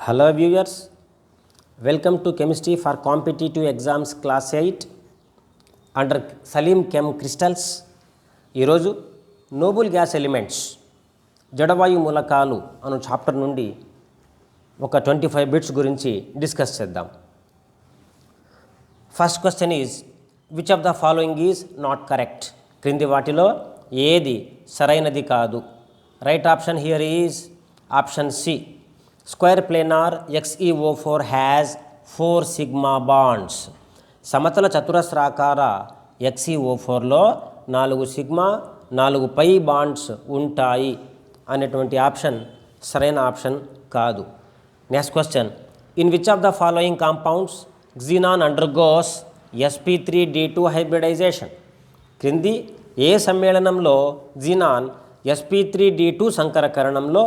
Hello viewers, welcome to Chemistry for Competitive Exams Class 8 under Salim Chem Crystals. ఈరోజు Nobel gas elements జడవాయు మూలకాలు అను chapter నుండి ఒక 25 bits గురించి discuss చేద్దాం. First question is which of the following is not correct? క్రింది వాటిలో ఏది సరైనది కాదు? Right option here is option C. Square planar XeO4 has 4 sigma bonds. సమతల చతురస్రాకార XeO4లో 4 సిగ్మా 4 పై బాండ్స్ ఉంటాయి అనేటువంటి ఆప్షన్ సరైన ఆప్షన్ కాదు. Next question, in which of the following compounds xenon undergoes sp3d2 hybridization? క్రింది ఏ సమ్మేళనంలో xenon sp3d2 సంకరకరణంలో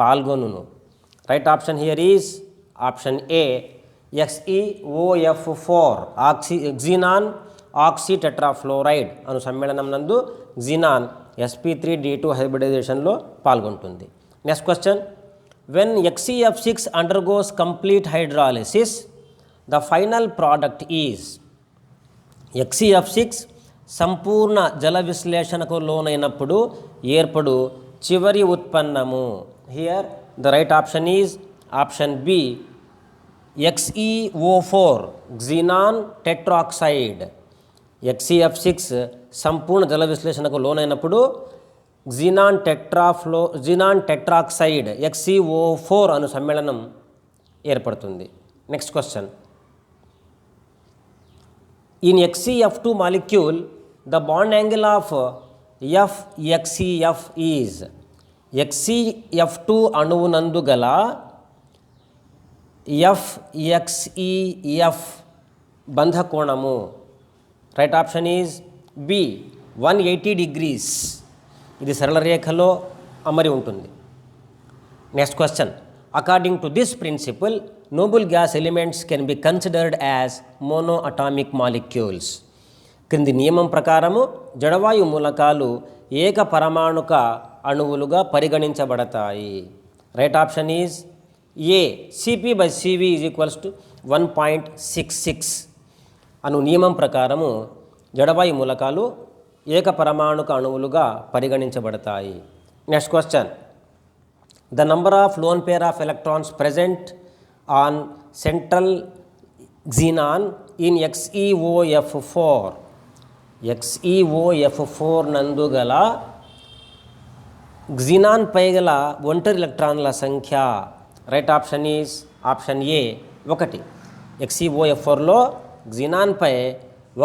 పాల్గొనును? Right option here is option A. XeOF4 xenon oxytetrafluoride అను సమ్మేళనం నందు xenon sp3d2 హైబ్రిడైజేషన్లో పాల్గొంటుంది. Next question, when XeF6 undergoes complete hydrolysis the final product is? XeF6 సంపూర్ణ జల విశ్లేషణకు లోనైనప్పుడు ఏర్పడు చివరి ఉత్పన్నము. Here the right option is option B. XeO4 xenon tetroxide. XeF6 సంపూర్ణ జల విశ్లేషణకు లోనైనప్పుడు xenon టెట్రాక్సైడ్ XeO4 అను సమ్మేళనం ఏర్పడుతుంది. Next question, in XeF2 molecule the bond angle of FXeF is? XeF2 అణువునందు గల FXeF బంధకోణము. Right option is B 180 degrees. ఇది సరళ రేఖలో అమరి ఉంటుంది. Next question, according to this principle noble gas elements can be considered as monoatomic molecules. క్రింది నియమం ప్రకారము జడవాయు మూలకాలు ఏక పరమాణుక అణువులుగా పరిగణించబడతాయి. Right option is A. CP/CV = 1.66 అను నియమం ప్రకారము జడవాయు మూలకాలు ఏక పరమాణుక అణువులుగా పరిగణించబడతాయి. Next question, the number of lone pair of electrons present on central xenon in XeOF4. XeOF4 నందు గల xenon పై గల ఒంటరి ఎలక్ట్రాన్ల సంఖ్య. Right option is option A 1. XeOF4లో xenon పై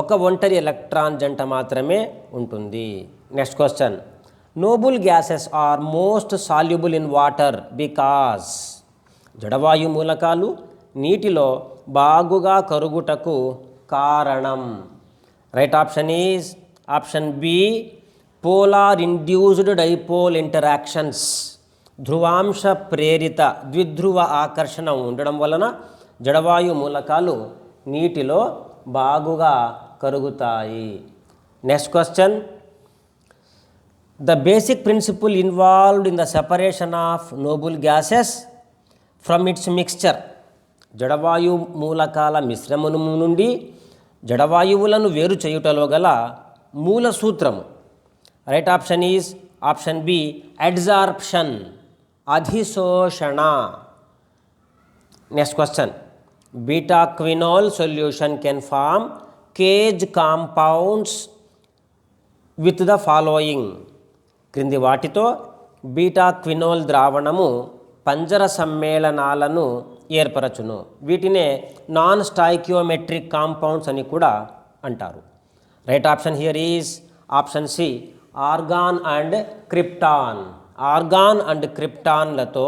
ఒక ఒంటరి ఎలక్ట్రాన్ జంట మాత్రమే ఉంటుంది. Next question, noble gases are most soluble in water because? జడవాయు మూలకాలు నీటిలో బాగుగా కరుగుటకు కారణం. Right option is option B. Polar induced dipole interactions. ధ్రువాంశ ప్రేరిత ద్విధ్రువ ఆకర్షణ ఉండడం వలన జడవాయు మూలకాలు నీటిలో బాగుగా కరుగుతాయి. Next question, the basic principle involved in the separation of noble gases from its mixture. జడవాయు మూలకాల మిశ్రమము నుండి జడవాయువులను వేరు చేయుటలో గల మూల సూత్రము. Right option is option B. Adsorption, అధిశోషణ. Next question, beta quinol solution can form cage compounds with the following. క్రింది వాటితో బీటా క్వినోల్ ద్రావణము పంజర సమ్మేళనాలను ఏర్పరచును. వీటినే నాన్ స్టాయికియోమెట్రిక్ కాంపౌండ్స్ అని కూడా అంటారు. Right option here is option C. Argon and krypton. Argon and క్రిప్టాన్లతో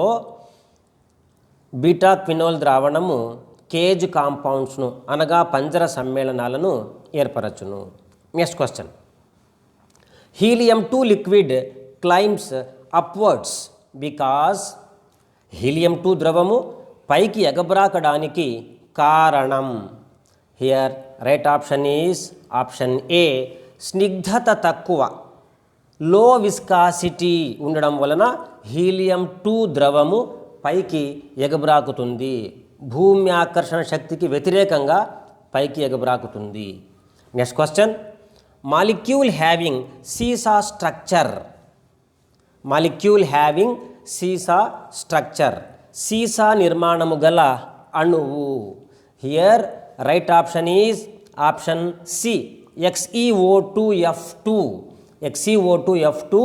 beta quinol ద్రావణము కేజ్ కాంపౌండ్స్ను అనగా పంజర సమ్మేళనాలను ఏర్పరచును. Next question, helium two liquid climbs upwards because? Helium two ద్రవము పైకి ఎగబ్రాకడానికి కారణం. Here right option is option A. స్నిగ్ధత తక్కువ, లో విస్కాసిటీ ఉండడం వలన హీలియం-2 ద్రవము పైకి ఎగబ్రాకుతుంది. భూమి ఆకర్షణ శక్తికి వ్యతిరేకంగా పైకి ఎగబ్రాకుతుంది. Next question, molecule having seesaw structure. Molecule having seesaw structure, seesaw నిర్మాణము గల అణువు. Here right option is option C, XeO2F2. XeO2F2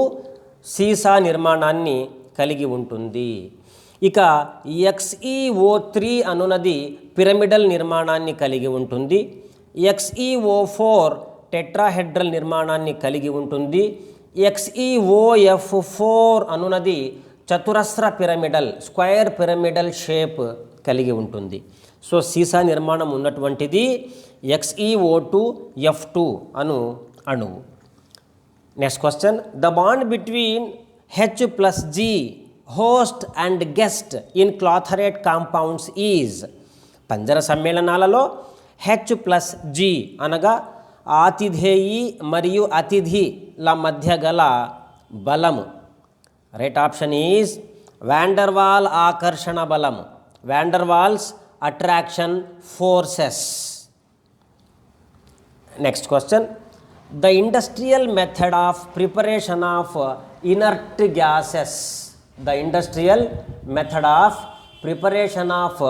సీసా నిర్మాణాన్ని కలిగి ఉంటుంది. ఇక XeO3 అనునది పిరమిడల్ నిర్మాణాన్ని కలిగి ఉంటుంది. XeO4 టెట్రాహెడ్రల్ నిర్మాణాన్ని కలిగి ఉంటుంది. XeOF4 అనునది చతురస్ర పిరమిడల్, స్క్వేర్ పిరమిడల్ షేప్ కలిగి ఉంటుంది. సో సీసా నిర్మాణం ఉన్నటువంటిది XeO2F2 అణువు. Next question, the bond between H+G host and guest in clathrate compounds is. పంజర సమ్మేళనాలలో H+G అనగా ఆతిథేయి మరియు అతిథిల మధ్య గల బలము. రైట్ ఆప్షన్ ఈజ్ వాండర్వాల్ ఆకర్షణ బలము, van der Waals attraction forces. Next question, the industrial method of preparation of inert gases. The industrial method of preparation of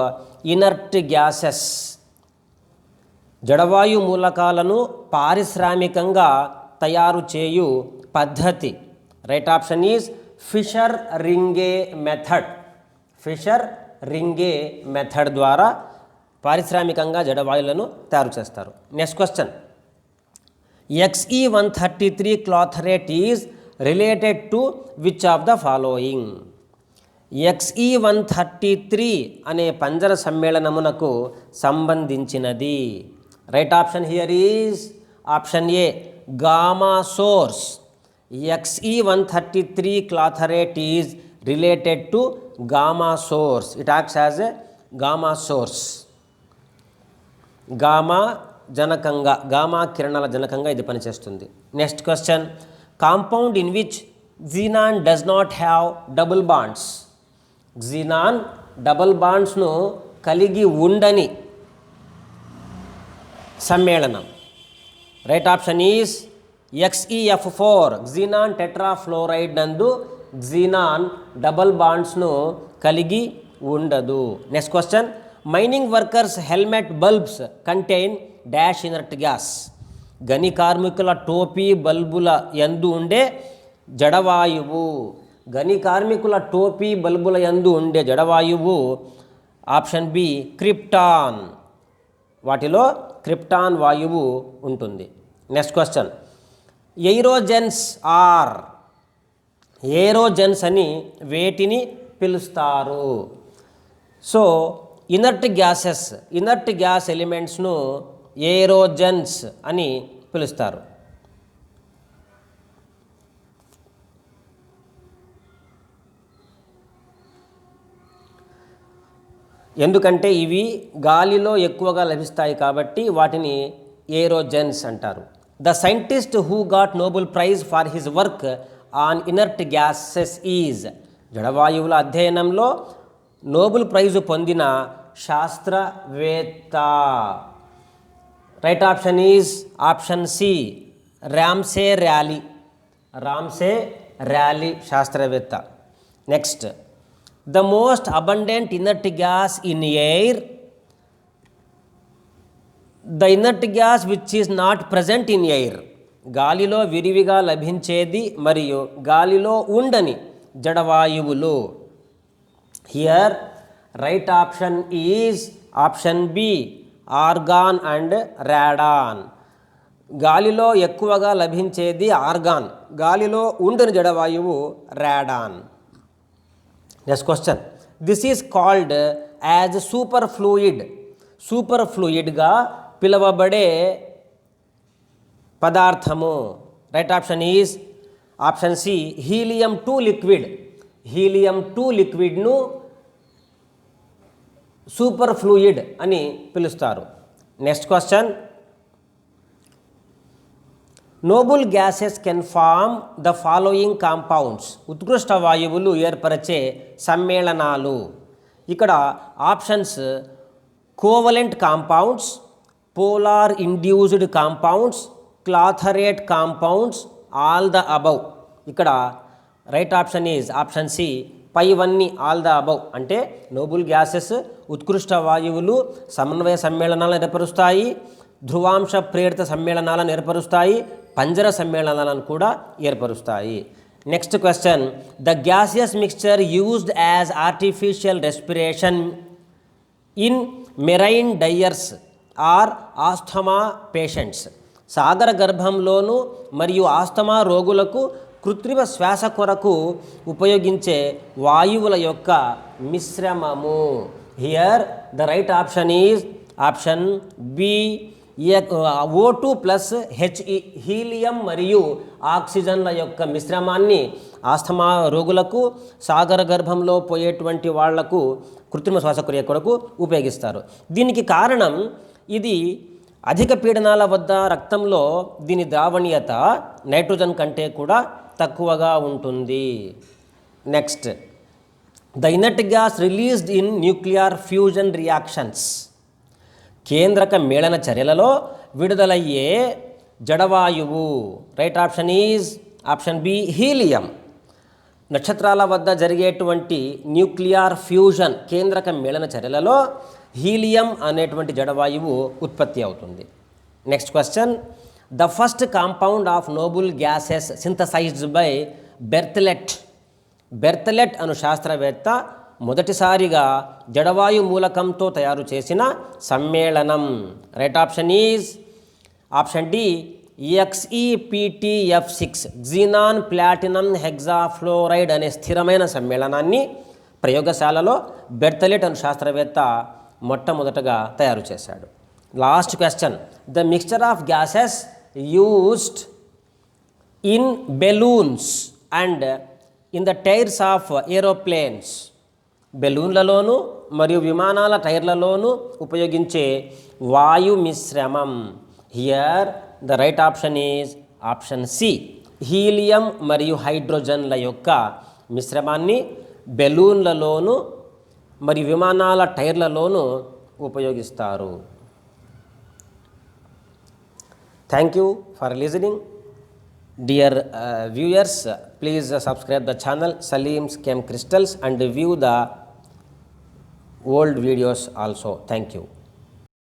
inert gases. జడవాయు మూలకాలను పారిశ్రామికంగా తయారు చేయు పద్ధతి. Right option is Fischer Ringe method. Fischer Ringe method ద్వారా పారిశ్రామికంగా జడవాయువులను తయారు చేస్తారు. Next question, Xe133 clathrate is related to which of the following. Xe133 అనే పంజర సమ్మేళనమునకు సంబంధించినది. Right option here is option A, gamma source. Xe133 clathrate is related to gamma source. It acts as a gamma source. Gamma జనకంగా, gamma కిరణాల జనకంగా ఇది పనిచేస్తుంది. Next question, compound in which xenon does not have double bonds. xenon double బాండ్స్ను కలిగి ఉండని సమ్మేళనం. Right option is XeF4. xenon tetrafluoride నందు xenon డబుల్ బాండ్స్ను కలిగి ఉండదు. Next question, mining workers helmet bulbs contain dash inert gas. గని కార్మికుల టోపీ బల్బుల యందు ఉండే జడవాయువు. గని కార్మికుల టోపీ బల్బుల యందు ఉండే జడవాయువు ఆప్షన్ బి, క్రిప్టాన్. వాటిలో క్రిప్టాన్ వాయువు ఉంటుంది. Next question, aerogens are. Aerogens అని వేటిని పిలుస్తారు? So inert gases, inert gas ఎలిమెంట్స్ను ఏరోజెన్స్ అని పిలుస్తారు. ఎందుకంటే ఇవి గాలిలో ఎక్కువగా లభిస్తాయి కాబట్టి వాటిని ఏరోజెన్స్ అంటారు. The scientist who got Nobel prize for his work on inert gases is. జడవాయువుల అధ్యయనంలో నోబెల్ ప్రైజు పొందిన శాస్త్రవేత్త. Right option is option C, Ramsay Rayleigh. Ramsay Rayleigh శాస్త్రవేత్త. Next, the most abundant inert gas in air. The inert gas which is not present in air. గాలిలో విరివిగా లభించేది మరియు గాలిలో ఉండని జడవాయువులు. Here right option is option B, argon and radon. గాలిలో ఎక్కువగా లభించేది ఆర్గాన్, గాలిలో ఉండని జడవాయువు radon. Next question, this is called as super fluid. Super ఫ్లూయిడ్గా పిలువబడే పదార్థము. Right option is option C, helium two liquid. Helium two లిక్విడ్ను సూపర్ ఫ్లూయిడ్ అని పిలుస్తారు. Next question, noble gases can form the following compounds. ఉత్కృష్ట వాయువులు ఏర్పరిచే సమ్మేళనాలు. ఇక్కడ options covalent compounds, polar induced compounds, clathrate compounds, all the above. ఇక్కడ right option is option C, పైవన్నీ ఆల్ ద అబవ్. అంటే నోబుల్ గ్యాసెస్ ఉత్కృష్ట వాయువులు సమన్వయ సమ్మేళనాలను ఏర్పరుస్తాయి, ధ్రువాంశ ప్రేరిత సమ్మేళనాలను ఏర్పరుస్తాయి, పంజర సమ్మేళనాలను కూడా ఏర్పరుస్తాయి. Next question, the gaseous mixture used as artificial respiration in marine divers or asthma patients. సాగర గర్భంలోను మరియు ఆస్తమా రోగులకు కృత్రిమ శ్వాస కొరకు ఉపయోగించే వాయువుల యొక్క మిశ్రమము. Here the right option is option B, O2 plus HE, helium మరియు ఆక్సిజన్ల యొక్క మిశ్రమాన్ని ఆస్తమా రోగులకు, సాగర గర్భంలో పోయేటువంటి వాళ్లకు కృత్రిమ శ్వాసక్రియ కొరకు ఉపయోగిస్తారు. దీనికి కారణం ఇది అధిక పీడనాల వద్ద రక్తంలో దీని ద్రావణీయత నైట్రోజన్ కంటే కూడా తక్కువగా ఉంటుంది. Next, the inert gas released in nuclear fusion reactions. కేంద్రక మేళన చర్యలలో విడుదలయ్యే జడవాయువు. Right option is option B, helium. నక్షత్రాల వద్ద జరిగేటువంటి న్యూక్లియర్ ఫ్యూజన్ కేంద్రక మేళన చర్యలలో హీలియం అనేటువంటి జడవాయువు ఉత్పత్తి అవుతుంది. Next question, the first compound of noble gases synthesized by Bartlett. Bartlett అను శాస్త్రవేత్త మొదటిసారిగా జడవాయు మూలకంతో తయారు చేసిన సమ్మేళనం. Right option is option D, XePtF6 xenon platinum hexafluoride అనే స్థిరమైన సమ్మేళనాన్ని ప్రయోగశాలలో బెర్తలెట్ అను శాస్త్రవేత్త మొట్టమొదటగా తయారు చేశాడు. Last question, the mixture of gases used in balloons and in the tyres of aeroplanes. బెలూన్లలోనూ మరియు విమానాల టైర్లలోనూ ఉపయోగించే వాయు మిశ్రమం. Here the right option is option C, helium మరియు హైడ్రోజన్ల యొక్క మిశ్రమాన్ని బెలూన్లలోనూ మరియు విమానాల టైర్లలోనూ ఉపయోగిస్తారు. Thank you for listening. Dear viewers, please subscribe the channel Salim's Chem Crystals and view the old videos also. Thank you.